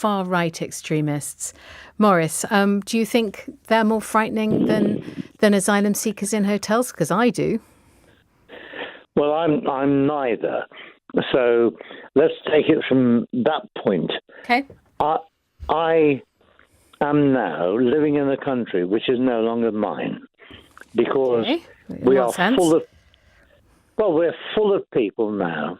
far-right extremists. Maurice, do you think they're more frightening than asylum seekers in hotels? Because I do. Well, I'm neither. So let's take it from that point. Okay. I am now living in a country which is no longer mine because we are full of. Well, we're full of people now.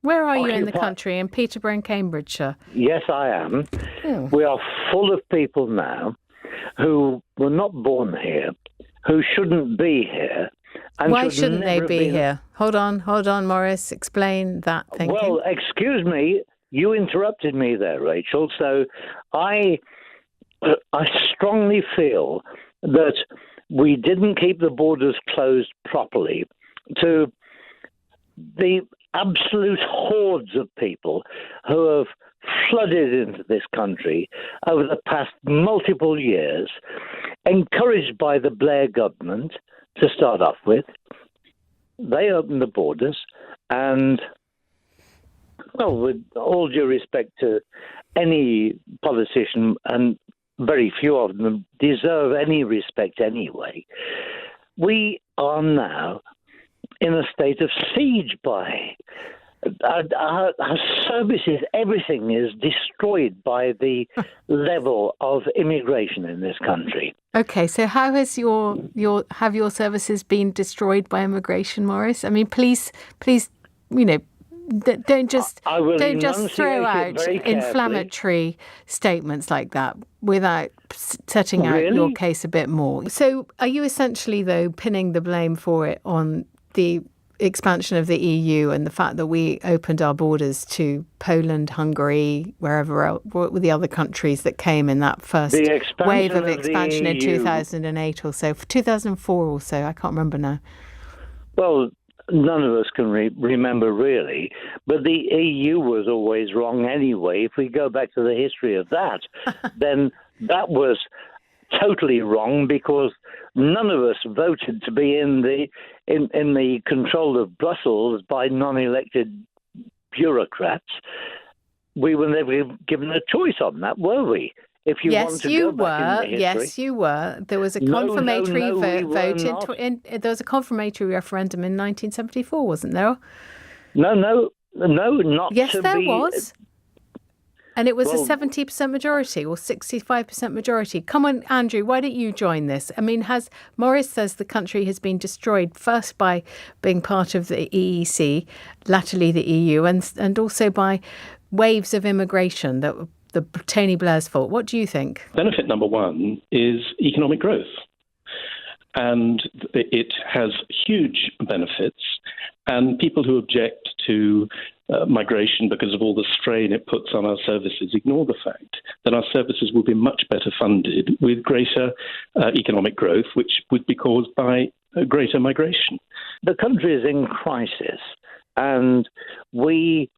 Where are you in the country? In Peterborough and Cambridgeshire? Yes, I am. Oh. We are full of people now who were not born here, who shouldn't be here. And why shouldn't they be here? Hold on, Maurice. Explain that thinking. Well, excuse me. You interrupted me there, Rachel. So I strongly feel that we didn't keep the borders closed properly to the absolute hordes of people who have flooded into this country over the past multiple years, encouraged by the Blair government to start off with. They opened the borders and, well, with all due respect to any politician, and very few of them deserve any respect anyway, we are now in a state of siege by our services. Everything is destroyed by the level of immigration in this country. Okay, so how has your services been destroyed by immigration, Maurice? I mean, please, don't just throw out inflammatory statements like that without setting out your case a bit more. So, are you essentially though pinning the blame for it on the expansion of the EU and the fact that we opened our borders to Poland, Hungary, wherever else, what were the other countries that came in that first wave of expansion in 2008 or so, 2004 or so? I can't remember now. Well, none of us can remember really, but the EU was always wrong anyway. If we go back to the history of that, then that was totally wrong because none of us voted to be in the control of Brussels by non-elected bureaucrats. We were never given a choice on that, were we? If you want to go back in the history. Yes, you were. There was a confirmatory vote. There was a confirmatory referendum in 1974, wasn't there? No, not. Yes, to there be, was. And it was a 70% majority or 65% majority. Come on, Andrew, why don't you join this? I mean, Maurice says the country has been destroyed first by being part of the EEC, latterly the EU, and also by waves of immigration that were the Tony Blair's fault. What do you think? Benefit number one is economic growth. And it has huge benefits. And people who object to migration because of all the strain it puts on our services ignore the fact that our services will be much better funded with greater economic growth, which would be caused by greater migration. The country is in crisis, and we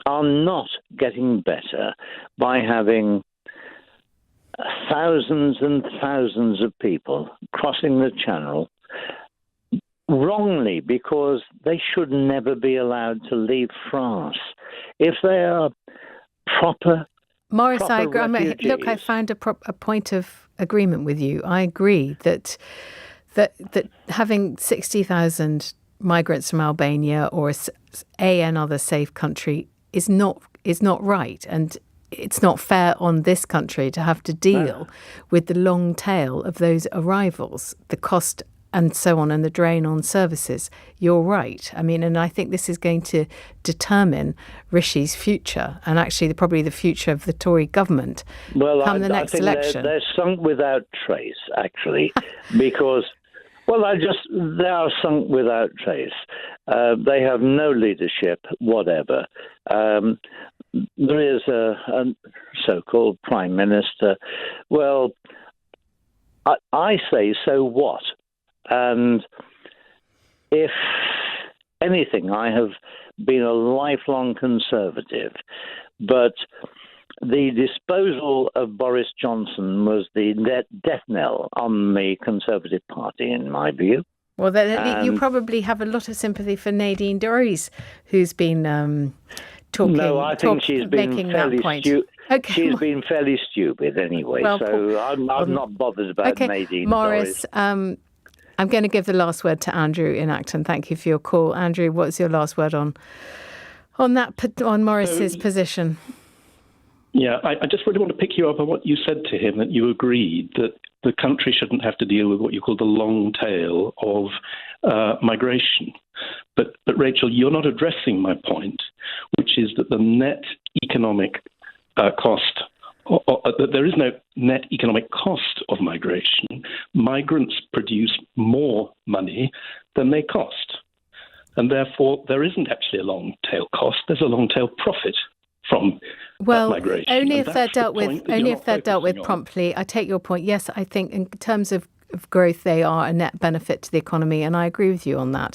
are not getting better by having thousands and thousands of people crossing the Channel wrongly because they should never be allowed to leave France. If they are proper Maurice, proper I agree. refugees, Look, I found a point of agreement with you. I agree that having 60,000 migrants from Albania or another safe country is not right, and it's not fair on this country to have to deal with the long tail of those arrivals, the cost and so on, and the drain on services. You're right. I mean, and I think this is going to determine Rishi's future, and actually probably the future of the Tory government come the next election. They're sunk without trace, actually, because, they are sunk without trace. They have no leadership, whatever. There is a so-called prime minister. Well, I say, so what? And if anything, I have been a lifelong conservative, but the disposal of Boris Johnson was the death knell on the Conservative Party, in my view. Well, you probably have a lot of sympathy for Nadine Dorries, who's been talking. No, I think she's been making that point. Okay. She's been fairly stupid anyway, Well, so I'm not bothered about Okay, Nadine. Morris, I'm going to give the last word to Andrew in Acton. Thank you for your call. Andrew, what's your last word on Morris's position? Yeah, I just really want to pick you up on what you said to him, that you agreed that the country shouldn't have to deal with what you call the long tail of migration. But Rachel, you're not addressing my point, which is that the net economic cost, that there is no net economic cost of migration. Migrants produce more money than they cost. And therefore, there isn't actually a long tail cost. There's a long tail profit from migration. Only if they're dealt with promptly. I take your point. Yes, I think in terms of growth, they are a net benefit to the economy, and I agree with you on that.